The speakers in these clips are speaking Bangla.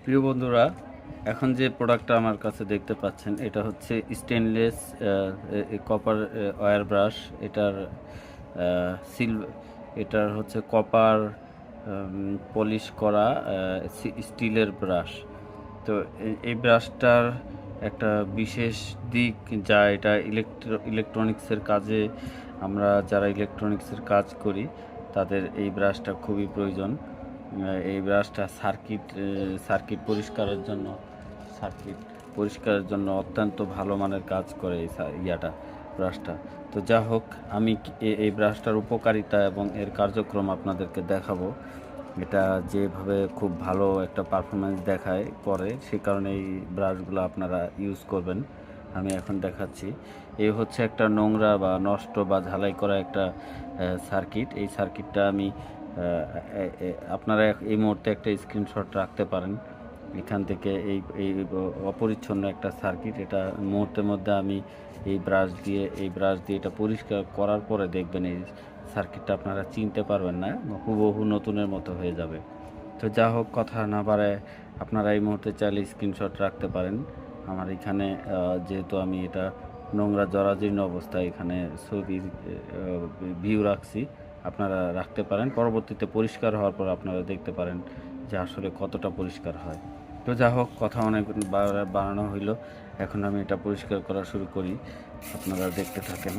প্রিয় বন্ধুরা, এখন যে প্রোডাক্টটা আমার কাছে দেখতে পাচ্ছেন এটা হচ্ছে স্টেনলেস কপার ওয়্যার ব্রাশ। এটার সিল এটার হচ্ছে কপার পলিশ করা স্টিলের ব্রাশ। তো এই ব্রাশটার একটা বিশেষ দিক, যা এটা ইলেকট্রনিক্সের কাজে, আমরা যারা ইলেকট্রনিক্সের কাজ করি তাদের এই ব্রাশটা খুবই প্রয়োজন। এই ব্রাশটা সার্কিট পরিষ্কারের জন্য অত্যন্ত ভালো মানের কাজ করে এই ব্রাশটা। তো যা হোক, আমি এই ব্রাশটার উপকারিতা এবং এর কার্যক্রম আপনাদেরকে দেখাবো। এটা যেভাবে খুব ভালো একটা পারফরমেন্স দেখায় করে, সে কারণে এই ব্রাশগুলো আপনারা ইউজ করবেন। আমি এখন দেখাচ্ছি। এই হচ্ছে একটা নোংরা বা নষ্ট বা ঝালাই করা একটা সার্কিট। এই সার্কিটটা আমি আপনারা এই মুহূর্তে একটা স্ক্রিনশট রাখতে পারেন এখান থেকে। এই অপরিচ্ছন্ন একটা সার্কিট, এটা মুহূর্তের মধ্যে আমি এই ব্রাশ দিয়ে এটা পরিষ্কার করার পরে দেখবেন এই সার্কিটটা আপনারা চিনতে পারবেন না, হুবহু নতুনের মতো হয়ে যাবে। তো যা হোক, কথা না বাড়ায় আপনারা এই মুহূর্তে চাইলে স্ক্রিনশট রাখতে পারেন। আমার এখানে যেহেতু আমি এটা নোংরা জরাজীর্ণ অবস্থায় এখানে ছবির ভিউ রাখছি, আপনারা রাখতে পারেন। পরবর্তীতে পরিষ্কার হওয়ার পর আপনারা দেখতে পারেন যে আসলে কতটা পরিষ্কার হয়। তো যা হোক, কথা অনেক বাড়ানো হইল, এখন আমি এটা পরিষ্কার করা শুরু করি, আপনারা দেখতে থাকেন।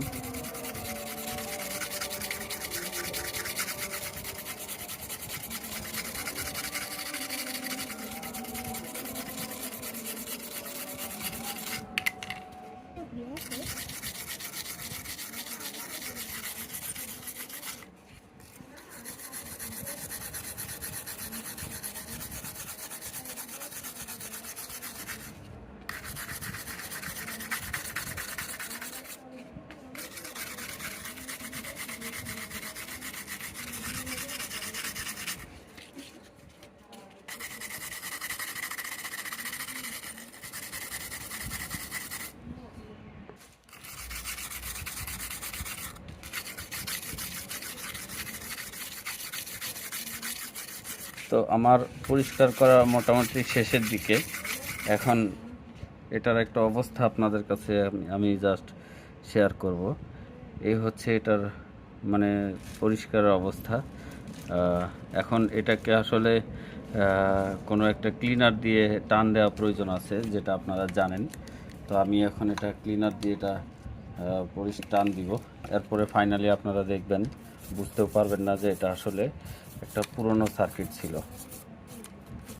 তো আমার পরিষ্কার করা মোটামুটি শেষের দিকে। এখন এটার একটা অবস্থা আপনাদের কাছে আমি জাস্ট শেয়ার করব। এই হচ্ছে এটার মানে পরিষ্কারের অবস্থা। এখন এটাকে আসলে কোনো একটা ক্লিনার দিয়ে টান দেওয়া প্রয়োজন আছে, যেটা আপনারা জানেন। তো আমি এখন এটা ক্লিনার দিয়ে এটা টান দিব। এরপরে ফাইনালি আপনারা দেখবেন, বুঝতেও পারবেন না যে এটা আসলে একটা পুরনো সার্কিট ছিল।